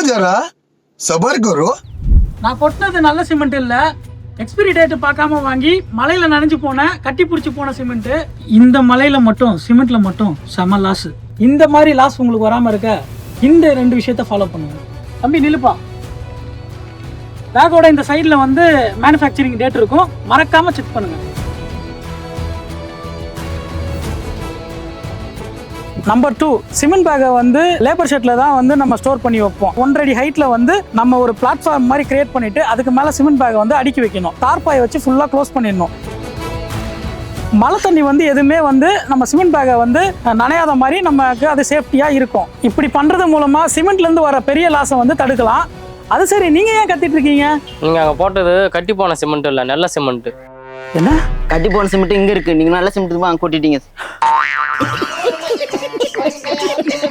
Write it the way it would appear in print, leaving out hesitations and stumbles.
जरा सबर करो நான் கொட்டினது நல்ல சிமெண்ட் இல்ல, எக்ஸ்பிரி டேட் பார்க்காம வாங்கி மலையில நனைஞ்சு போன கட்டி பிடிச்சி போன சிமெண்ட். இந்த மலையில மட்டும் சிமெண்ட்ல மட்டும் செம லாஸ். இந்த மாதிரி லாஸ் உங்களுக்கு வராம இருக்க இந்த 2 விஷயத்த ஃபாலோ பண்ணுங்க. தம்பி நிலுப்பா, பேக்கோட இந்த சைடில் வந்து மேனுஃபேக்சரிங் டேட் இருக்கும், மறக்காம செக் பண்ணுங்க. நம்பர் 2, சிமெண்ட் பேக்கை வந்து லேபர் ஷெட்டில் தான் வந்து நம்ம ஸ்டோர் பண்ணி வைப்போம். 1.5 அடி ஹைட்டில் வந்து நம்ம ஒரு பிளாட்ஃபார்ம் மாதிரி கிரியேட் பண்ணிட்டு அதுக்கு மேலே சிமெண்ட் பேக்கை வந்து அடுக்கி வைக்கணும். தார்பாயை வச்சு ஃபுல்லாக க்ளோஸ் பண்ணிடணும். மழை தண்ணி வந்து எதுவுமே வந்து நம்ம சிமெண்ட் பேக்கை வந்து நனையாத மாதிரி நமக்கு அது சேஃப்டியாக இருக்கும். இப்படி பண்ணுறது மூலமாக சிமெண்ட்லேருந்து வர பெரிய லாஸை வந்து தடுக்கலாம். அது சரி, நீங்கள் ஏன் கத்திட்டு இருக்கீங்க? நீங்கள் அங்கே போட்டது கட்டி போன சிமெண்ட் இல்லை, நல்ல சிமெண்ட். என்ன கட்டி போன சிமெண்ட் இங்கே இருக்குது, நீங்கள் நல்ல சிமெண்ட் தான் கூட்டிட்டீங்க.